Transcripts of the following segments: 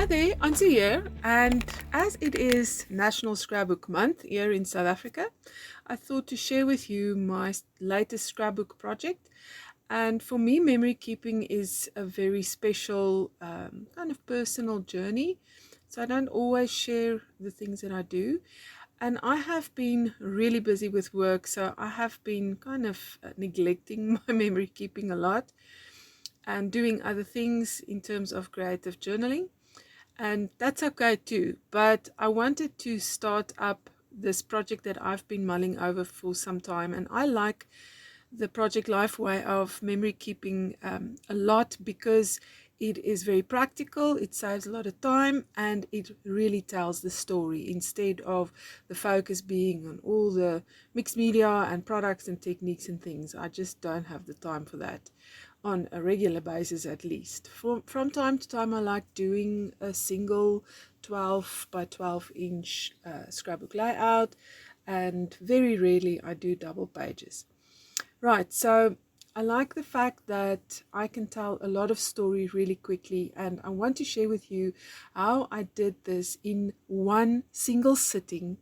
Hi there, Ansu here, and as it is National Scrapbook Month here in South Africa, I thought to share with you my latest scrapbook project. And for me, memory keeping is a very special kind of personal journey. So I don't always share the things that I do. And I have been really busy with work, so I have been kind of neglecting my memory keeping a lot and doing other things in terms of creative journaling, and that's okay too. But I wanted to start up this project that I've been mulling over for some time, and I like the Project Life way of memory keeping a lot because it is very practical, it saves a lot of time, and it really tells the story instead of the focus being on all the mixed media and products and techniques and things. I just don't have the time for that on a regular basis, at least. From time to time, I like doing a single 12 by 12 inch scrapbook layout, and very rarely I do double pages. Right, so I like the fact that I can tell a lot of story really quickly, and I want to share with you how I did this in one single sitting.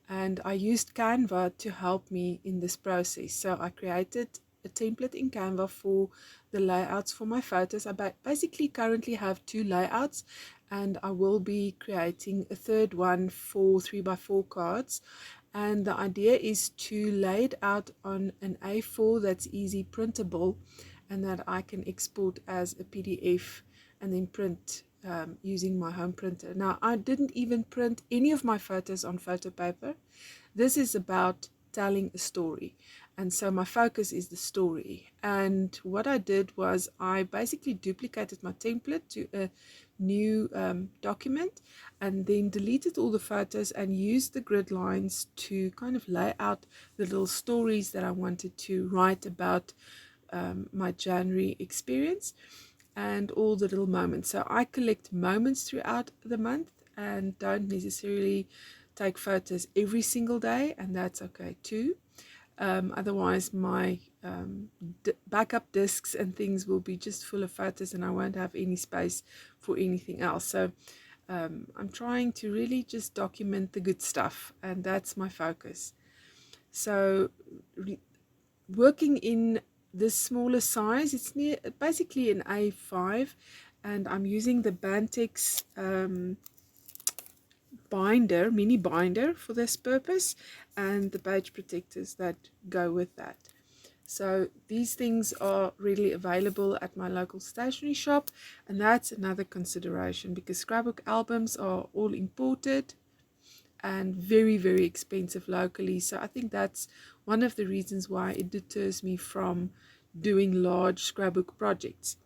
And I used Canva to help me in this process. So I created a template in Canva for the layouts for my photos. I basically currently have two layouts, and I will be creating a third one for 3x4 cards. And the idea is to lay it out on an A4 that's easy printable and that I can export as a PDF and then print using my home printer. Now, I didn't even print any of my photos on photo paper. This is about telling a story, and so my focus is the story. And what I did was I basically duplicated my template to a new document, and then deleted all the photos and used the grid lines to kind of lay out the little stories that I wanted to write about my January experience and all the little moments. So I collect moments throughout the month and don't necessarily take photos every single day, and that's okay too. Otherwise, my backup discs and things will be just full of photos, and I won't have any space for anything else. So I'm trying to really just document the good stuff, and that's my focus. So working in this smaller size, it's basically an A5, and I'm using the Bantex mini binder for this purpose, and the page protectors that go with that. So these things are readily available at my local stationery shop, and that's another consideration because scrapbook albums are all imported and very, very expensive locally. So I think that's one of the reasons why it deters me from doing large scrapbook projects.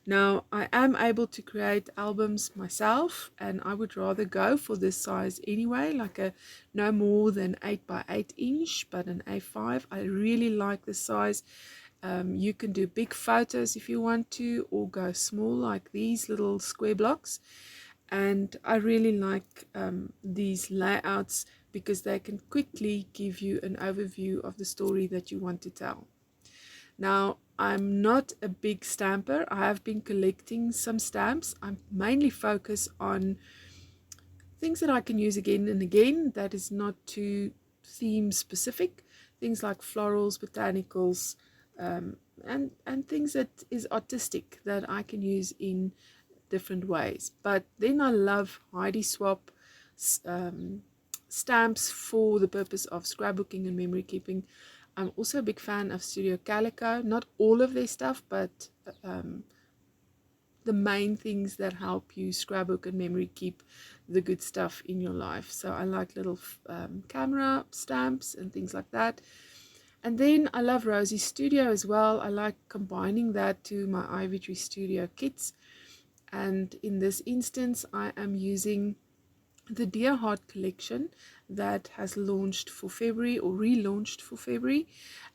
Now, I am able to create albums myself, and I would rather go for this size anyway, like a no more than 8 by 8 inch, but an A5. I really like the size. You can do big photos if you want to, or go small like these little square blocks. And I really like these layouts because they can quickly give you an overview of the story that you want to tell. Now, I'm not a big stamper. I have been collecting some stamps. I'm mainly focused on things that I can use again and again, that is not too theme specific. Things like florals, botanicals, and things that is artistic that I can use in different ways. But then I love Heidi Swap stamps for the purpose of scrapbooking and memory keeping. I'm also a big fan of Studio Calico. Not all of their stuff, but the main things that help you scrapbook and memory keep the good stuff in your life. So I like little camera stamps and things like that. And then I love Ivytree Studio as well. I like combining that to my Ivytree Studio kits. And in this instance, I am using the Dear Heart collection that has launched for February, or relaunched for February,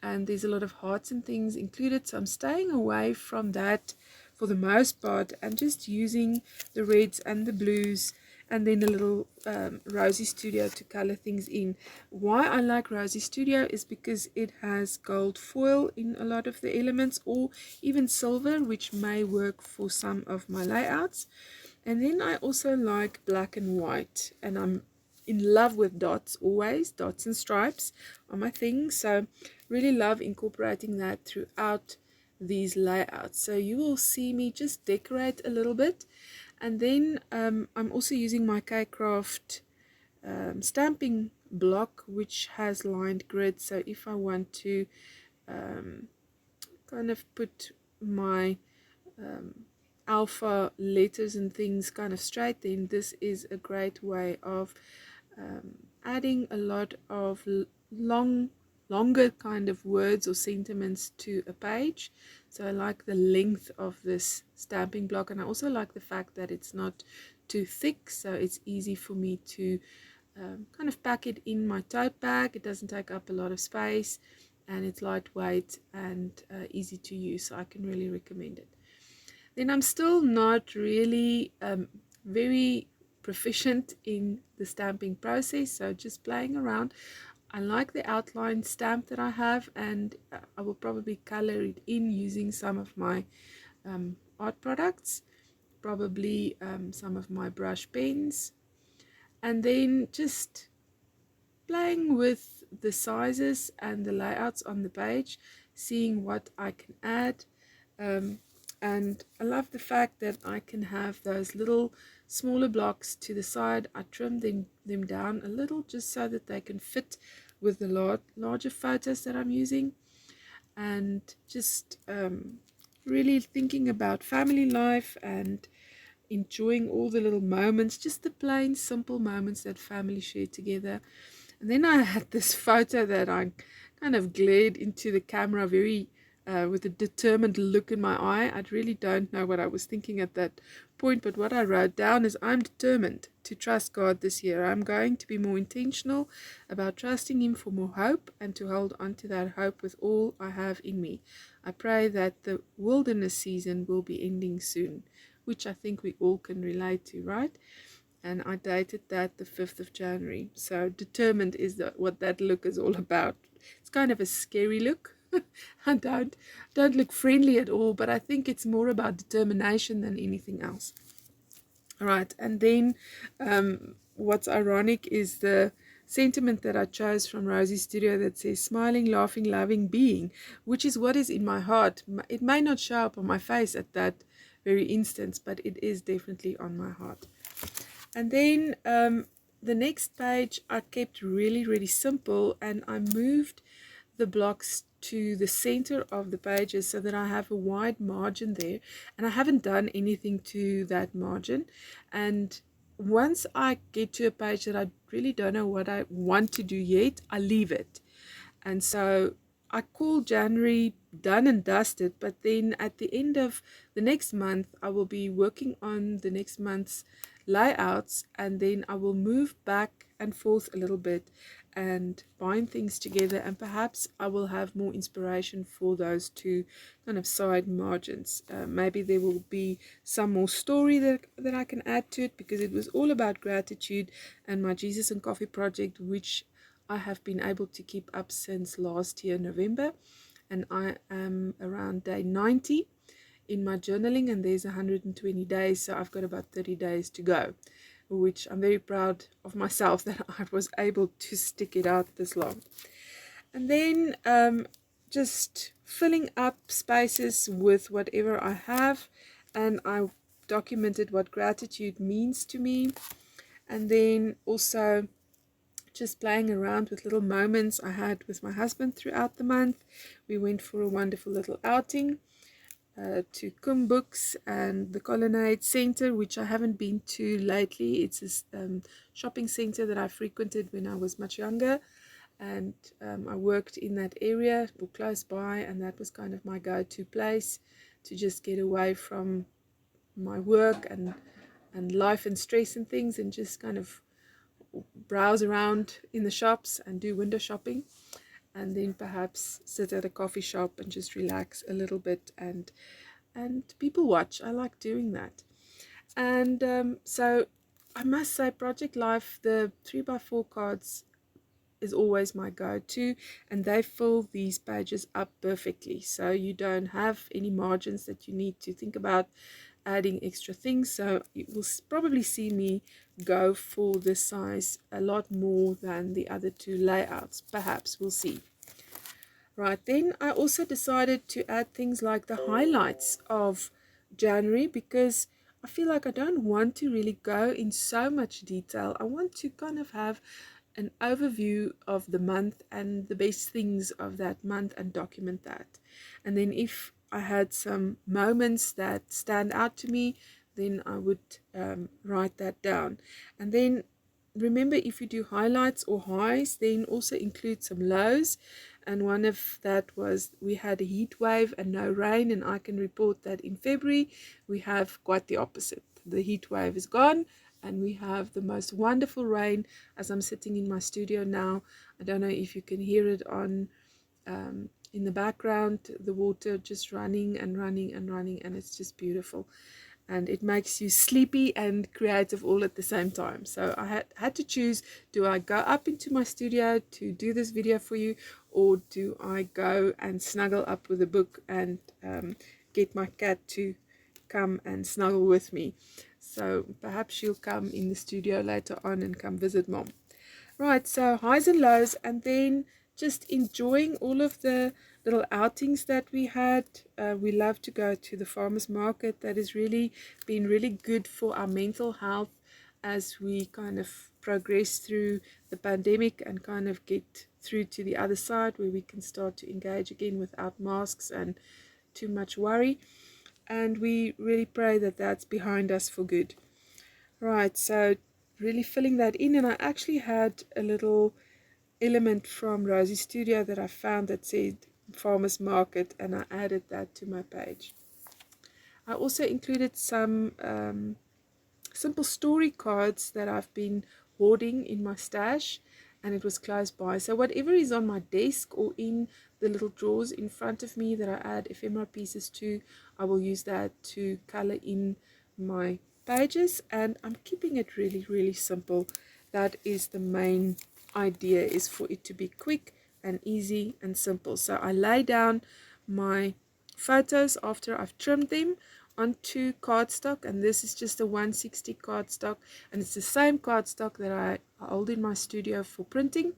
and there's a lot of hearts and things included, so I'm staying away from that for the most part and just using the reds and the blues, and then a little Ivytree Studio to color things in. Why I like Ivytree Studio is because it has gold foil in a lot of the elements, or even silver, which may work for some of my layouts. And then I also like black and white, and I'm in love with dots always. Dots and stripes are my thing, so really love incorporating that throughout these layouts. So you will see me just decorate a little bit, and then I'm also using my K-Craft stamping block, which has lined grid. So if I want to um, kind of put my alpha letters and things kind of straight, then this is a great way of adding a lot of longer kind of words or sentiments to a page. So I like the length of this stamping block, and I also like the fact that it's not too thick, so it's easy for me to kind of pack it in my tote bag. It doesn't take up a lot of space, and it's lightweight and easy to use, so I can really recommend it. Then I'm still not really very proficient in the stamping process, so just playing around. I like the outline stamp that I have, and I will probably color it in using some of my art products, probably some of my brush pens, and then just playing with the sizes and the layouts on the page, seeing what I can add. And I love the fact that I can have those little smaller blocks to the side. I trim them down a little just so that they can fit with the larger photos that I'm using, and just really thinking about family life and enjoying all the little moments, just the plain simple moments that family share together. And then I had this photo that I kind of glared into the camera very with a determined look in my eye. I really don't know what I was thinking at that point, but what I wrote down is, I'm determined to trust God this year. I'm going to be more intentional about trusting Him for more hope, and to hold on to that hope with all I have in me. I pray that the wilderness season will be ending soon, which I think we all can relate to, right? And I dated that the 5th of January. So determined is what that look is all about. It's kind of a scary look. I don't look friendly at all, but I think it's more about determination than anything else. All right, and then what's ironic is the sentiment that I chose from Ivytree Studio that says smiling, laughing, loving being, which is what is in my heart. It may not show up on my face at that very instance, but it is definitely on my heart. And then the next page I kept really simple, and I moved the blocks to the center of the pages so that I have a wide margin there, and I haven't done anything to that margin. And once I get to a page that I really don't know what I want to do yet, I leave it. And so I call January done and dusted, but then at the end of the next month, I will be working on the next month's layouts, and then I will move back and forth a little bit and bind things together, and perhaps I will have more inspiration for those two kind of side margins. Maybe there will be some more story that I can add to it, because it was all about gratitude and my Jesus and Coffee project, which I have been able to keep up since last year, November, and I am around day 90 in my journaling, and there's 120 days, so I've got about 30 days to go, which I'm very proud of myself that I was able to stick it out this long. And then just filling up spaces with whatever I have, and I documented what gratitude means to me, and then also just playing around with little moments I had with my husband throughout the month. We went for a wonderful little outing to Kum Books and the Colonnade Center, which I haven't been to lately. It's a shopping center that I frequented when I was much younger, and I worked in that area or close by, and that was kind of my go-to place to just get away from my work and life and stress and things, and just kind of browse around in the shops and do window shopping, and then perhaps sit at a coffee shop and just relax a little bit and people watch. I like doing that. And so I must say, Project Life, the 3x4 cards is always my go-to, and they fill these pages up perfectly, so you don't have any margins that you need to think about adding extra things, so you will probably see me go for this size a lot more than the other two layouts. Perhaps, we'll see. Right, then I also decided to add things like the highlights of January, because I feel like I don't want to really go in so much detail. I want to kind of have an overview of the month and the best things of that month and document that. And then if I had some moments that stand out to me, then I would write that down. And then remember, if you do highlights or highs, then also include some lows. And one of that was we had a heat wave and no rain, and I can report that in February we have quite the opposite. The heat wave is gone and we have the most wonderful rain as I'm sitting in my studio now. I don't know if you can hear it on in the background, the water just running and running and running, and it's just beautiful. And it makes you sleepy and creative all at the same time. So I had to choose, do I go up into my studio to do this video for you, or do I go and snuggle up with a book and get my cat to come and snuggle with me? So perhaps she'll come in the studio later on and come visit mom. Right, so highs and lows, and then just enjoying all of the little outings that we had. We love to go to the farmers market. That has really been really good for our mental health as we kind of progress through the pandemic and kind of get through to the other side where we can start to engage again without masks and too much worry. And we really pray that that's behind us for good. Right, so really filling that in, and I actually had a little element from Rosie's studio that I found that said farmers market, and I added that to my page. I also included some simple story cards that I've been hoarding in my stash, and it was close by. So whatever is on my desk or in the little drawers in front of me that I add ephemera pieces to, I will use that to color in my pages. And I'm keeping it really simple. That is the main idea, is for it to be quick and easy and simple. So I lay down my photos after I've trimmed them onto cardstock, and this is just a 160 cardstock, and it's the same cardstock that I hold in my studio for printing.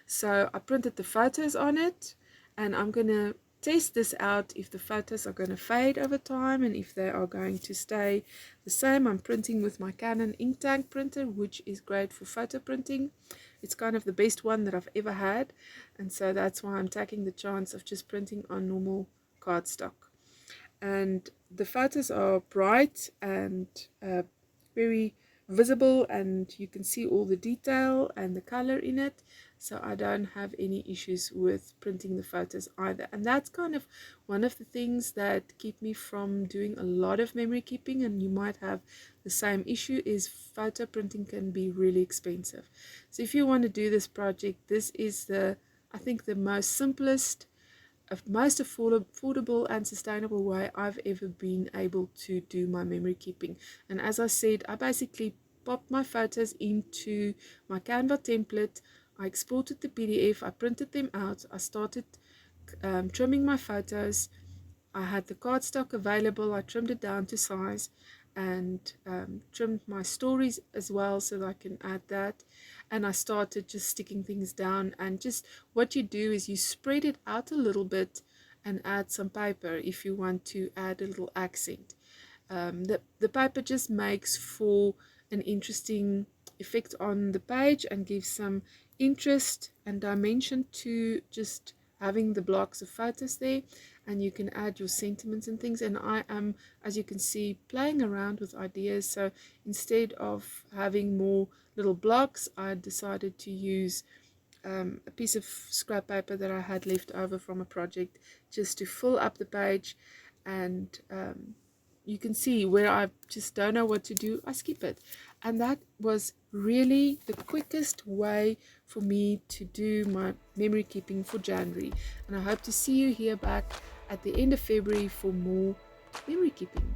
So I printed the photos on it, and I'm gonna test this out if the photos are going to fade over time and if they are going to stay the same. I'm printing with my Canon ink tank printer, which is great for photo printing. It's kind of the best one that I've ever had, and so that's why I'm taking the chance of just printing on normal cardstock. And the photos are bright and very visible, and you can see all the detail and the color in it, so I don't have any issues with printing the photos either. And that's kind of one of the things that keep me from doing a lot of memory keeping, and you might have the same issue, is photo printing can be really expensive. So if you want to do this project, this is I think the most simplest, most affordable and sustainable way I've ever been able to do my memory keeping. And as I said, I basically popped my photos into my Canva template, I exported the PDF, I printed them out, I started trimming my photos. I had the cardstock available, I trimmed it down to size, and trimmed my stories as well so that I can add that. And I started just sticking things down, and just what you do is you spread it out a little bit and add some paper if you want to add a little accent. The paper just makes for an interesting effect on the page and gives some interest and dimension to just having the blocks of photos there, and you can add your sentiments and things. And I am, as you can see, playing around with ideas. So instead of having more little blocks, I decided to use a piece of scrap paper that I had left over from a project just to fill up the page. And you can see where I just don't know what to do, I skip it. And that was really the quickest way for me to do my memory keeping for January. And I hope to see you here back at the end of February for more memory keeping.